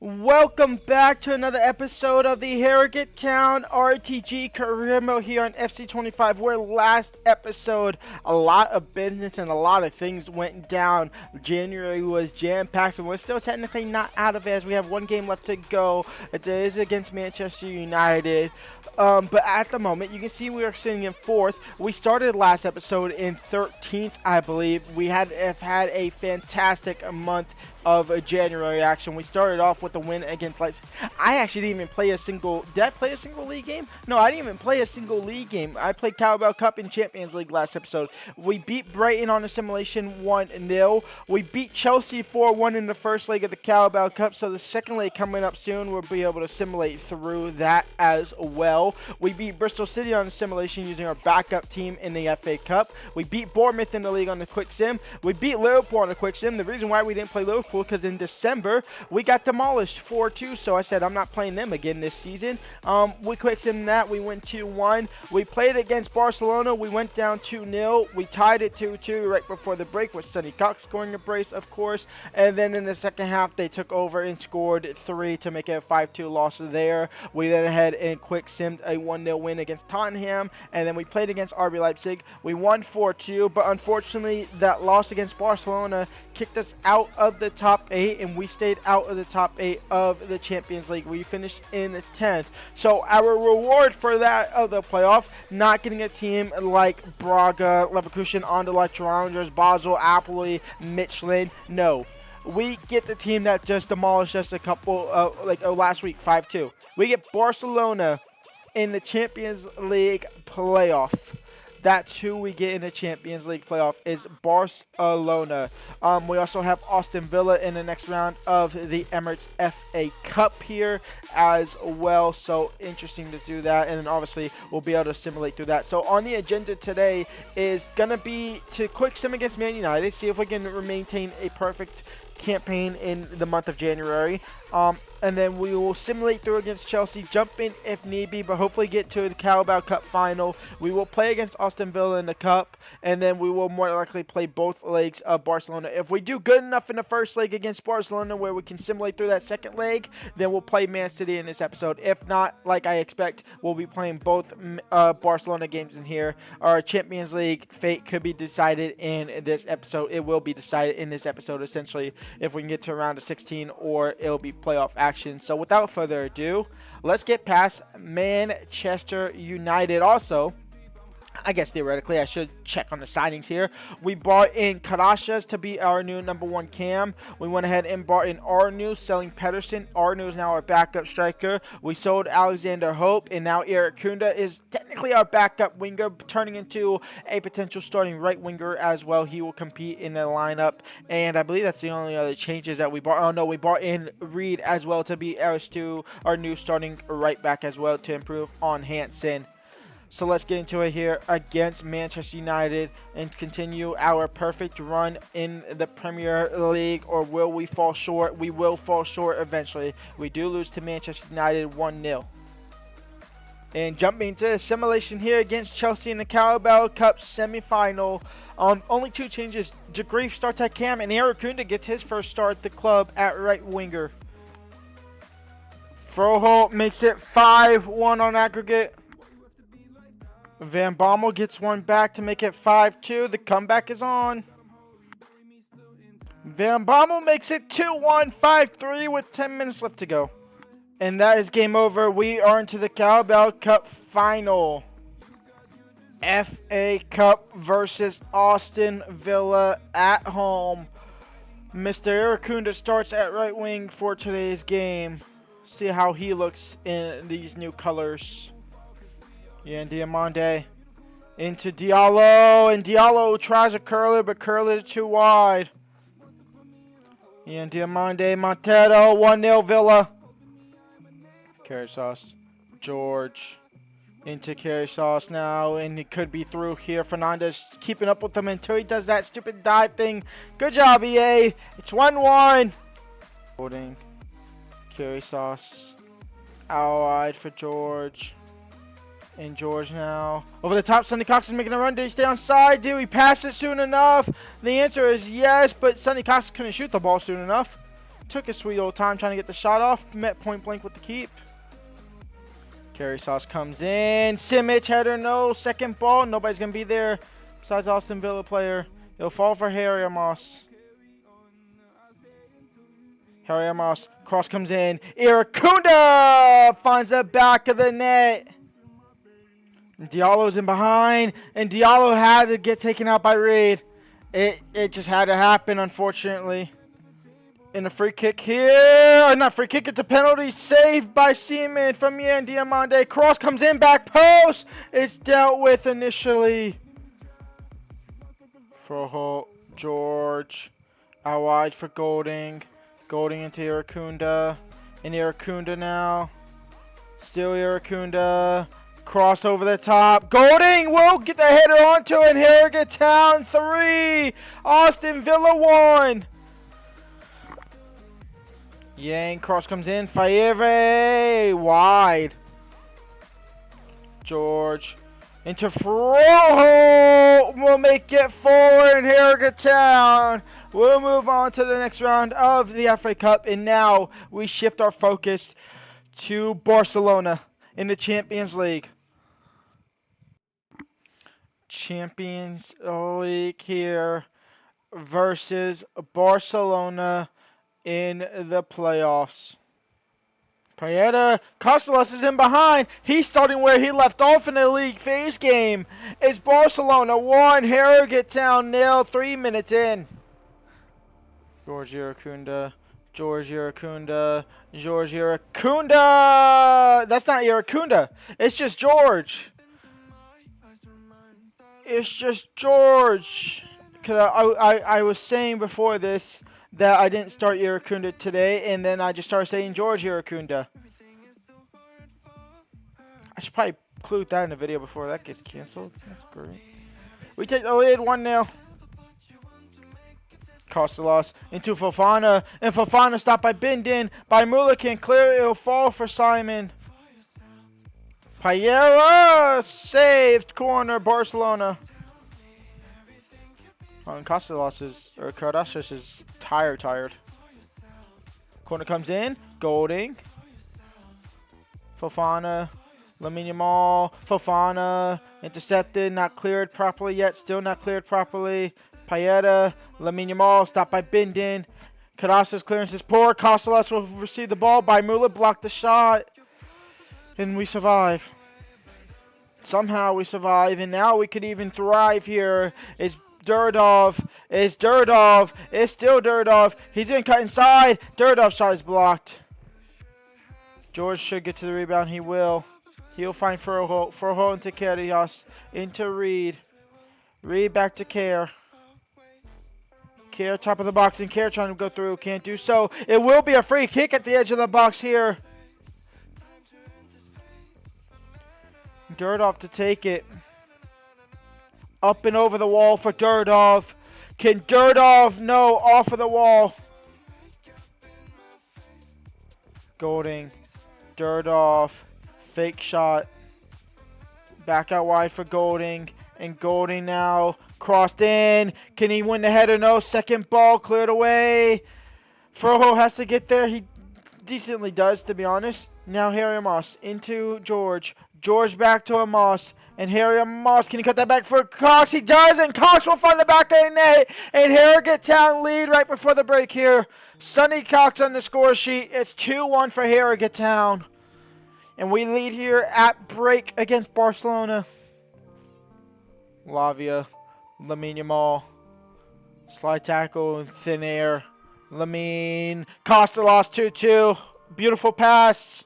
Welcome back to another episode of the Harrogate Town RTG Career Mode here on FC25, where last episode a lot of business and a lot of things went down. January was jam-packed and we're still technically not out of it as we have one game left to go. It is against Manchester United. But at the moment, you can see we are sitting in 4th. We started last episode in 13th, I believe. We have had a fantastic month of January action. We started off with a win against Leipzig. I actually didn't even play a single... Did I play a single league game? No, I didn't even play a single league game. I played Carabao Cup and Champions League last episode. We beat Brighton on a simulation 1-0. We beat Chelsea 4-1 in the first leg of the Carabao Cup, so the second leg coming up soon, we'll be able to simulate through that as well. We beat Bristol City on a simulation using our backup team in the FA Cup. We beat Bournemouth in the league on the quick sim. We beat Liverpool on the quick sim. The reason why we didn't play Liverpool because in December we got demolished 4-2, so I said I'm not playing them again this season. We quick sim that. We went 2-1. We played against Barcelona. We went down 2-0. We tied it 2-2 right before the break with Sonny Cox scoring a brace, of course, and then in the second half they took over and scored 3 to make it a 5-2 loss there. We then had and quick simmed a 1-0 win against Tottenham, and then we played against RB Leipzig. We won 4-2, but unfortunately that loss against Barcelona kicked us out of the top 8, and we stayed out of the top 8 of the Champions League. We finished in 10th. So our reward for that of the playoff, not getting a team like Braga, Leverkusen, Anderlecht, Rangers, Basel, Napoli, Michelin. No. We get the team that just demolished us a couple, last week, 5-2. We get Barcelona in the Champions League playoff. That's who we get in the Champions League playoff, is Barcelona. We also have Aston Villa in the next round of the Emirates FA Cup here as well. So interesting to do that. And then obviously we'll be able to simulate through that. So on the agenda today is going to be to quick sim against Man United. See if we can maintain a perfect campaign in the month of January. And then we will simulate through against Chelsea, jump in if need be, but hopefully get to the Carabao Cup final. We will play against Aston Villa in the Cup, and then we will more likely play both legs of Barcelona. If we do good enough in the first leg against Barcelona where we can simulate through that second leg, then we'll play Man City in this episode. If not, like I expect, we'll be playing both Barcelona games in here. Our Champions League fate could be decided in this episode. It will be decided in this episode, essentially, if we can get to a round of 16, or it'll be playoff action. So without further ado, let's get past Manchester United. Also, I guess theoretically I should check on the signings here. We brought in Karashas to be our new #1 cam. We went ahead and brought in Arnu, selling Pedersen. Arnu is now our backup striker. We sold Alexander Hope, and now Eric Kunda is technically our backup winger, turning into a potential starting right winger as well. He will compete in the lineup, and I believe that's the only other changes that we brought. Oh no, we brought in Reed as well to be our new starting right back as well to improve on Hansen. So let's get into it here against Manchester United and continue our perfect run in the Premier League. Or will we fall short? We will fall short eventually. We do lose to Manchester United 1-0. And jumping to a simulation here against Chelsea in the Carabao Cup semi-final. Only 2 changes. De Grief starts at cam, and Eric Kunda gets his first start at the club at right winger. Froholt makes it 5-1 on aggregate. Van Bommel gets one back to make it 5-2. The comeback is on. Van Bommel makes it 2-1, 5-3 with 10 minutes left to go. And that is game over. We are into the Carabao Cup final. FA Cup versus Aston Villa at home. Mr. Irakunda starts at right wing for today's game. See how he looks in these new colors. Yeah, and Diamande into Diallo, and Diallo tries a curler, but curler too wide. Yeah, and Diamande, Montero, 1-0 Villa. Carrot sauce, George into carrot sauce now, and he could be through here. Fernandez keeping up with him until he does that stupid dive thing. Good job, EA. It's 1-1. Holding carrot sauce out wide for George. And George now over the top. Sonny Cox is making a run. Did he stay on side? Did we pass it soon enough? The answer is yes, but Sonny Cox couldn't shoot the ball soon enough. Took his sweet old time trying to get the shot off. Met point blank with the keep. Carry Sauce comes in. Simic, header, no. Second ball. Nobody's going to be there besides Aston Villa player. He'll fall for Harry Amos. Harry Amos. Cross comes in. Iracunda finds the back of the net. Diallo's in behind. And Diallo had to get taken out by Reed. It just had to happen, unfortunately. And a free kick here. Not free kick, it's a penalty. Saved by Seaman from Yan Diamande. Cross comes in, back post. It's dealt with initially. For George. Out wide for Golding. Golding into Iracunda. And Iracunda now. Still Iracunda. Cross over the top. Golding will get the header onto it. Harrogate Town 3. Aston Villa 1. Yang, cross comes in. Fayeve wide. George into Froho will make it forward in Harrogate Town. We'll move on to the next round of the FA Cup, and now we shift our focus to Barcelona in the Champions League. Champions League here versus Barcelona in the playoffs. Paeta, Costellas is in behind. He's starting where he left off in the league phase game. It's Barcelona 1, Harrogate Town 0, 3 minutes in. George Iracunda. George Iracunda. George Iracunda. That's not Iracunda. It's just George. It's just George. I was saying before this that I didn't start Iracunda today, and then I just started saying George Iracunda. I should probably include that in the video before that gets canceled. That's great. We take the lead 1-0. Costellas into Fofana, and Fofana stopped by Bindin. By Mullican, clear, it'll fall for Simon. Payera saved corner, Barcelona. Costellas is, or Kardashian is tired. Corner comes in. Golding. Fofana. Lamine Yamal. Fofana. Intercepted. Not cleared properly yet. Still not cleared properly. Paeta. Lamine Yamal. Stopped by Bindin. Kardashian's clearance is poor. Costellas will receive the ball. By Muller. Blocked the shot. And we survive. Somehow we survive. And now we could even thrive here. It's Durdov. It's Durdov. It's still Durdov. He's going to cut inside. Durdov's shot is blocked. George should get to the rebound. He will. He'll find Furho. Furho into Karius. Into Reed. Reed back to Care. Care top of the box. And Care trying to go through. Can't do so. It will be a free kick at the edge of the box here. Durdov to take it. Up and over the wall for Durdov. Can Durdov? No, off of the wall. Golding. Durdov. Fake shot. Back out wide for Golding. And Golding now crossed in. Can he win the header? No. Second ball cleared away. Froho has to get there. He decently does, to be honest. Now Harry Amos into George. George back to Amos. And Harry Amos, can he cut that back for Cox? He does, and Cox will find the back of the net. And Harrogate Town lead right before the break here. Sonny Cox on the score sheet. It's 2-1 for Harrogate Town. And we lead here at break against Barcelona. Lavia, Lamine Yamal. Slide tackle in thin air. Lamine. Costellas 2-2. Beautiful pass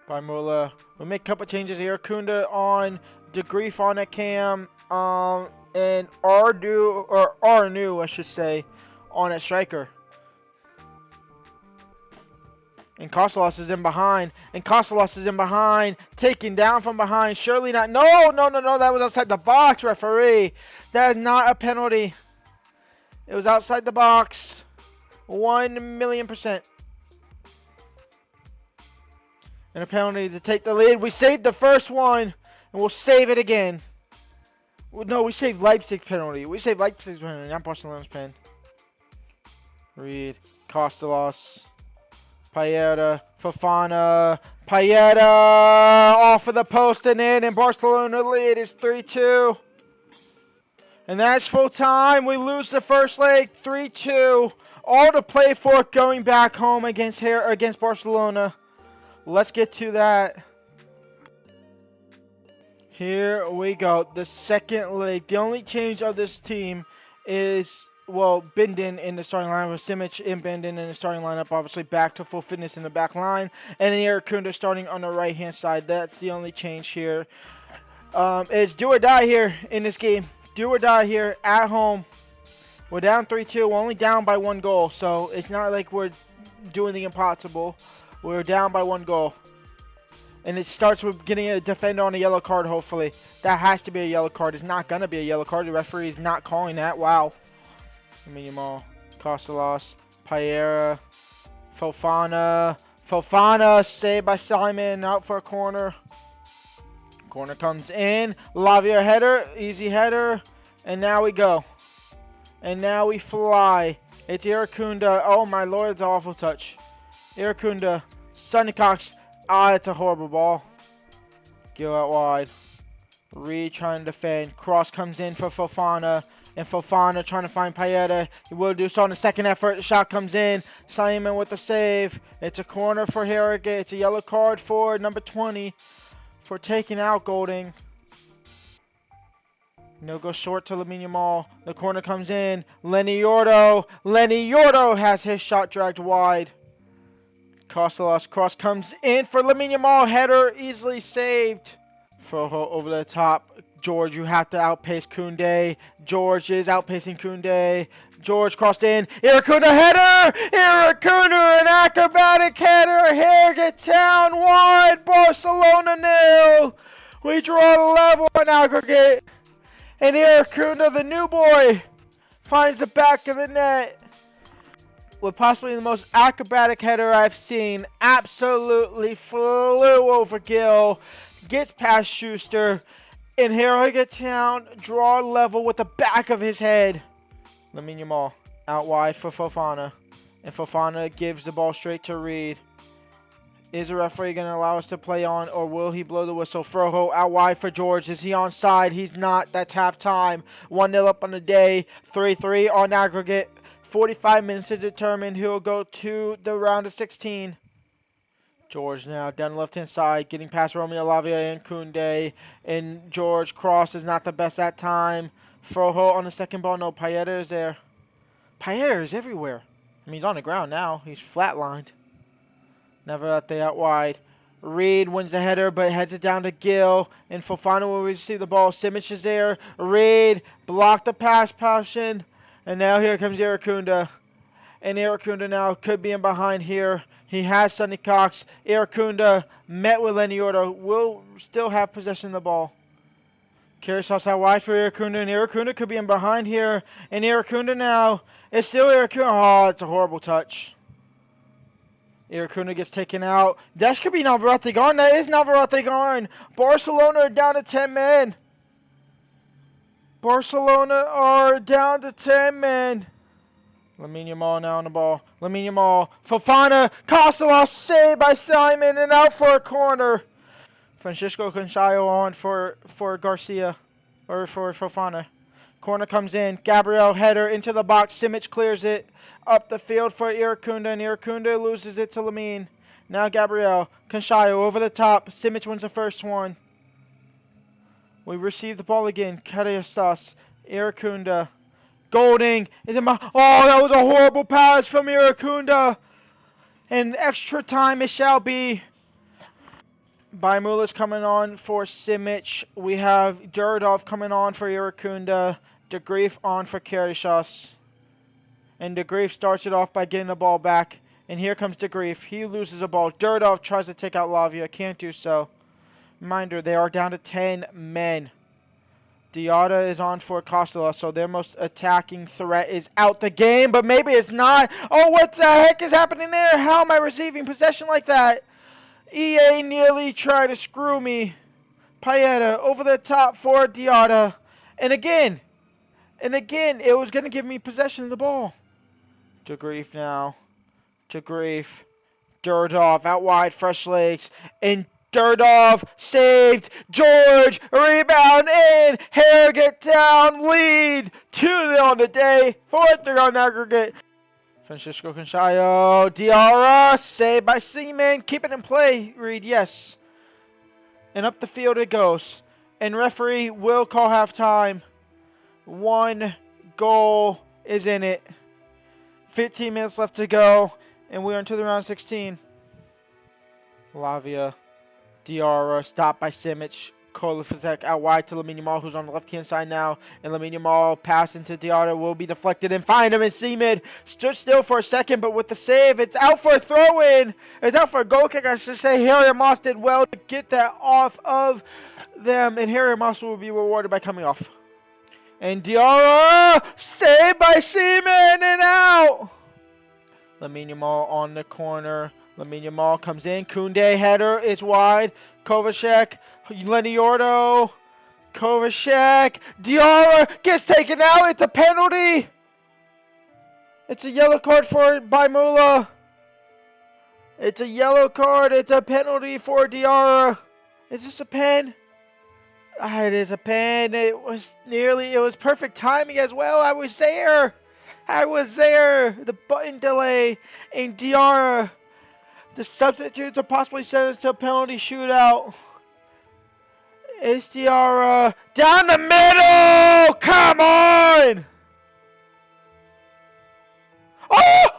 by Muller. We'll make a couple changes here. Kunda on, DeGrief on a cam, and Arnu, I should say, on a striker. And Costellas is in behind. Taken down from behind. Surely not. No. That was outside the box, referee. That is not a penalty. It was outside the box. 1,000,000%. And a penalty to take the lead. We saved the first one, and we'll save it again. No, we saved Leipzig's penalty. We saved Leipzig's penalty, not Barcelona's pen. Reed, Costalos, Paeta, Fofana, Paeta off of the post and in, and Barcelona lead is 3-2. And that's full time. We lose the first leg 3-2. All to play for going back home against Barcelona. Let's get to that. Here we go. The second leg. The only change of this team is, well, Bindon in the starting line with Simic and Bindon in the starting lineup. Obviously back to full fitness in the back line. And then Irakunda starting on the right-hand side. That's the only change here. It's do or die here in this game. Do or die here at home. We're down 3-2. We're only down by 1 goal. So it's not like we're doing the impossible. We're down by 1 goal. And it starts with getting a defender on a yellow card, hopefully. That has to be a yellow card. It's not going to be a yellow card. The referee is not calling that. Wow. Minimal. Costalos. Paera. Fofana. Fofana. Saved by Simon. Out for a corner. Corner comes in. Lavia header. Easy header. And now we go. And now we fly. It's Irakunda. Oh, my lord. It's an awful touch. Irakunda. Sonny Cox. Ah, it's a horrible ball. Go out wide. Reed trying to defend. Cross comes in for Fofana. And Fofana trying to find Paeta. He will do so on the second effort. The shot comes in. Simon with the save. It's a corner for Harrogate. It's a yellow card for number 20 for taking out Golding. No go short to Lamine Yamal. The corner comes in. Lenny Yordo. Lenny Yordo has his shot dragged wide. Costalos cross comes in for Lamine Yamal. Header easily saved. Froho over the top. George, you have to outpace Koundé. George is outpacing Koundé. George crossed in. Irakunda header! Irakunda, an acrobatic header. Harrogate Town 1, Barcelona 0. We draw the level in aggregate. And Irakunda, the new boy, finds the back of the net with possibly the most acrobatic header I've seen. Absolutely flew over Gill. Gets past Schuster. And Harrogate Town draw level with the back of his head. Lamine Yamal out wide for Fofana. And Fofana gives the ball straight to Reed. Is the referee going to allow us to play on, or will he blow the whistle? Froho out wide for George. Is he onside? He's not. That's halftime. 1-0 up on the day. 3-3 on aggregate. 45 minutes to determine who will go to the round of 16. George now down the left-hand side, getting past Romeo Lavia and Koundé. And George cross is not the best that time. Froho on the second ball. No, Paeta is there. Paeta is everywhere. I mean, he's on the ground now. He's flatlined. Never let they out wide. Reed wins the header, but heads it down to Gill. And Fofana will receive the ball. Simic is there. Reed blocked the pass passion. And now here comes Irakunda. And Irakunda now could be in behind here. He has Sonny Cox. Irakunda met with Lenny Yordo. Will still have possession of the ball. Carries out wide for Irakunda. And Irakunda could be in behind here. And Irakunda now. It's still Irakunda. Oh, it's a horrible touch. Irakunda gets taken out. That could be Navarrete Garn. That is Navarrete Garn. Barcelona are down to 10 men. Barcelona are down to 10 men. Lamine Yamal now on the ball. Lamine Yamal. Fofana. Costalos saved by Simon and out for a corner. Francisco Conchayo on for Garcia. Or for Fofana. Corner comes in. Gabriel header into the box. Simic clears it up the field for Irakunda. And Irakunda loses it to Lamine. Now Gabriel. Conchayo over the top. Simic wins the first one. We receive the ball again. Kariustas. Irakunda. Golding is in my. Oh, that was a horrible pass from Irakunda. And extra time it shall be. Baimulis coming on for Simic. We have Duradov coming on for Irakunda. De Grief on for Kariustas. And De Grief starts it off by getting the ball back. And here comes De Grief. He loses the ball. Duradov tries to take out Lavia. Can't do so. Reminder, they are down to 10 men. Diarra is on for Costa, so their most attacking threat is out the game, but maybe it's not. Oh, what the heck is happening there? How am I receiving possession like that? EA nearly tried to screw me. Paeta over the top for Diarra. And again, it was going to give me possession of the ball. To Grief now. To Grief. Durdov out wide, fresh legs. And Durdov saved. George, rebound in. Harrogate Town lead. 2-0 on the day. 4-3 on aggregate. Francisco Conchayo. Diarra, saved by Seaman. Keep it in play, Reed, yes. And up the field it goes. And referee will call halftime. 1 goal is in it. 15 minutes left to go. And we are into the round 16. Lavia. Diarra stopped by Simic. Kolifatek out wide to Lamine Yamal, who's on the left-hand side now. And Lamine Yamal pass into Diarra will be deflected and find him. And Seaman stood still for a second, but with the save, it's out for a throw-in. It's out for a goal kick, I should say. Harry Moss did well to get that off of them. And Harry Moss will be rewarded by coming off. And Diarra saved by Seaman and out. Lamine Yamal on the corner. Lamine Yamal comes in. Koundé header is wide. Kovacic. Lenny Ordo. Kovacic. Diarra gets taken out. It's a penalty. It's a yellow card for Baimula. It's a yellow card. It's a penalty for Diarra. Is this a pen? It is a pen. It was perfect timing as well. I was there. The button delay. And Diarra, the substitutes are possibly sent us to a penalty shootout. It's Diarra. Down the middle! Come on! Oh!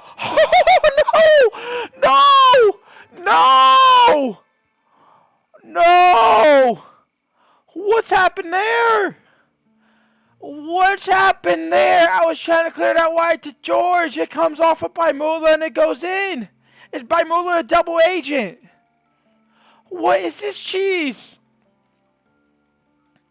No! What's happened there? I was trying to clear that wide to George. It comes off of Baimula and it goes in. Is Baimula a double agent? What is this cheese?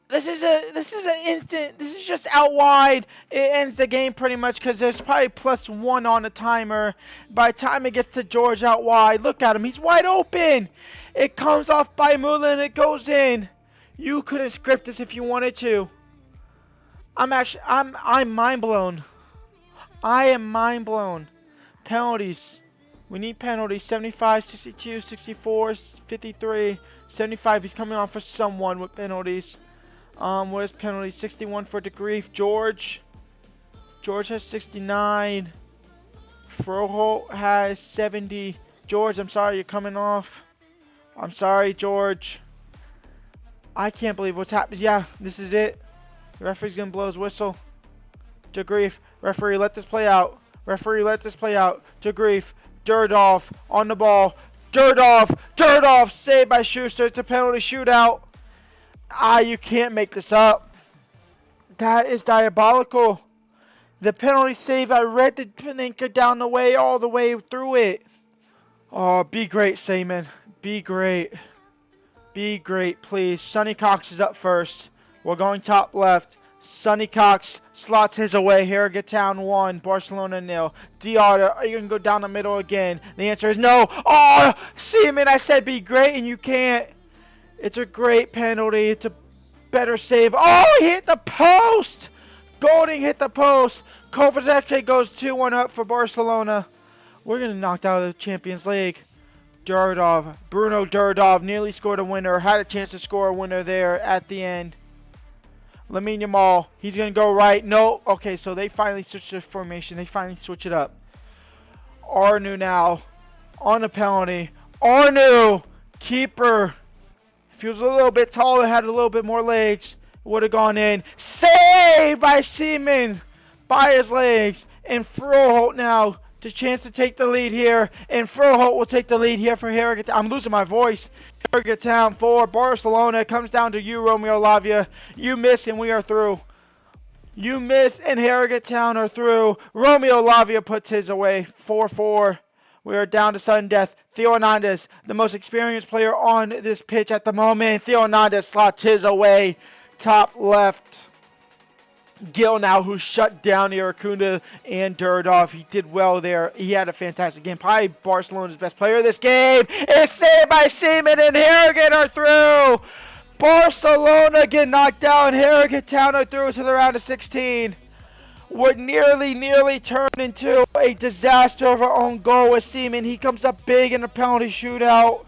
This is an instant. This is just out wide. It ends the game pretty much because there's probably +1 on the timer. By the time it gets to George out wide, look at him. He's wide open. It comes off Baimula and it goes in. You couldn't script this if you wanted to. I'm mind blown. I am mind blown. Penalties. We need penalties. 75, 62, 64, 53, 75. He's coming on for someone with penalties. Where's penalties? 61 for De Grief. George has 69. Froholt has 70. George, I'm sorry you're coming off. I'm sorry, George. I can't believe what's happening. Yeah, this is it. The referee's going to blow his whistle. De Grief. Referee, let this play out. De Grief. Durdov on the ball. Durdov saved by Schuster. It's a penalty shootout. You can't make this up. That is diabolical. The penalty save, I read the Paninka down the way, all the way through it. Oh, be great, Seaman. Be great, please. Sonny Cox is up first. We're going top left. Sonny Cox slots his away. Harrogate Town 1, Barcelona 0. Diarra, are you going to go down the middle again? The answer is no. Oh, Seaman, I said be great, and you can't. It's a great penalty. It's a better save. Oh, he hit the post. Golding hit the post. Kovacic goes 2-1 up for Barcelona. We're going to knock out of the Champions League. Bruno Durdov nearly scored a winner. Had a chance to score a winner there at the end. Lamine Yamal, he's going to go right. No. Okay, so they finally switched the formation. They finally switch it up. Arnu now on a penalty. Arnu, keeper. If he was a little bit taller, had a little bit more legs, would have gone in. Saved by Seaman by his legs. And Froholt now, the chance to take the lead here. And Froholt will take the lead here for Harrogate. I'm losing my voice. Harrogate Town 4, Barcelona. It comes down to you, Romeo Lavia. You miss and we are through. You miss and Harrogate Town are through. Romeo Lavia puts his away. 4-4. We are down to sudden death. Theo Hernandez, the most experienced player on this pitch at the moment. Theo Hernandez slots his away. Top left. Gil now, who shut down Iracunda and Durdov. He did well there. He had a fantastic game. Probably Barcelona's best player of this game. It's saved by Seaman and Harrogate are through. Barcelona get knocked down. Harrogate Town are through to the round of 16. would nearly turn into a disaster of our own goal with Seaman. He comes up big in a penalty shootout.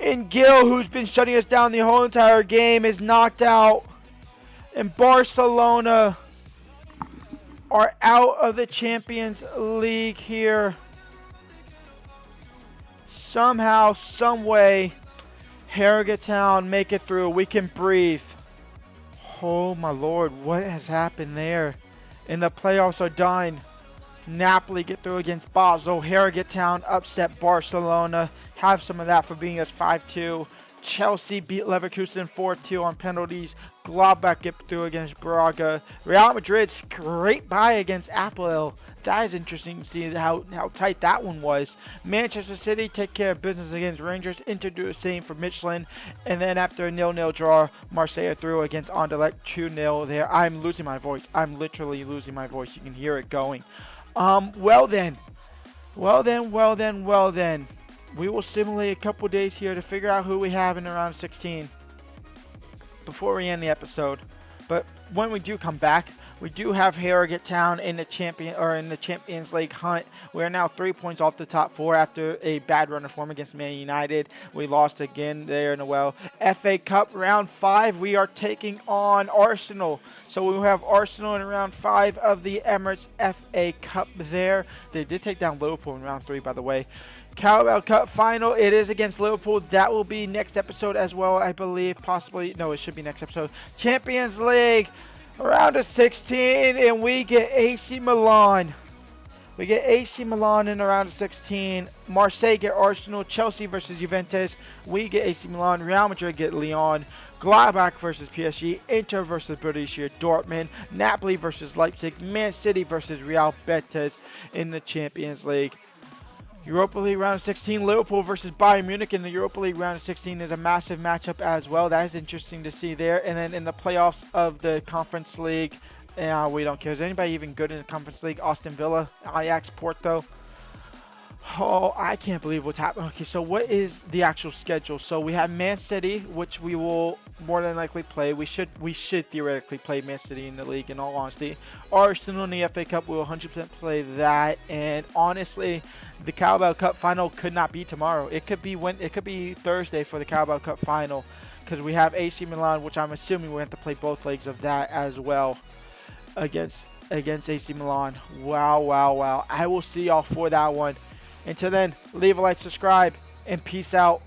And Gil, who's been shutting us down the whole entire game, is knocked out. And Barcelona are out of the Champions League here. Somehow, some way, Harrogate Town make it through. We can breathe. Oh my lord, what has happened there? And the playoffs are done. Napoli get through against Basel. Harrogate Town upset Barcelona. Have some of that for being us 5-2. Chelsea beat Leverkusen 4-2 on penalties. Gladbach get through against Braga. Real Madrid scrape by against Apoel. That is interesting to see how tight that one was. Manchester City take care of business against Rangers. Inter do the same for Michelin. And then after a 0-0 draw, Marseille through against Anderlecht 2-0 there. I'm losing my voice. I'm literally losing my voice. You can hear it going. Well then. We will simulate a couple days here to figure out who we have in the round of 16 before we end the episode. But when we do come back, we do have Harrogate Town in the Champions League hunt. We are now 3 points off the top 4 after a bad run of form against Man United. We lost again there in the well. FA Cup round 5, we are taking on Arsenal. So we will have Arsenal in round 5 of the Emirates FA Cup there. They did take down Liverpool in round 3, by the way. Carabao Cup final, it is against Liverpool. That will be next episode as well, I believe. Possibly, no, it should be next episode. Champions League, round of 16, and we get AC Milan. We get AC Milan in the round of 16. Marseille get Arsenal. Chelsea versus Juventus. We get AC Milan. Real Madrid get Lyon. Gladbach versus PSG. Inter versus Borussia Dortmund. Napoli versus Leipzig. Man City versus Real Betis in the Champions League. Europa League round of 16, Liverpool versus Bayern Munich in the Europa League round of 16 is a massive matchup as well. That is interesting to see there. And then in the playoffs of the Conference League, we don't care. Is anybody even good in the Conference League? Aston Villa, Ajax, Porto. Oh, I can't believe what's happening. Okay, so what is the actual schedule? So we have Man City, which we will more than likely play. We should theoretically play Man City in the league, in all honesty. Arsenal in the FA Cup, we will 100% play that. And honestly, the Carabao Cup final could not be tomorrow. It could be Thursday for the Carabao Cup final, because we have AC Milan, which I'm assuming we have to play both legs of that as well against AC Milan. Wow. I will see y'all for that one. Until then, leave a like, subscribe, and peace out.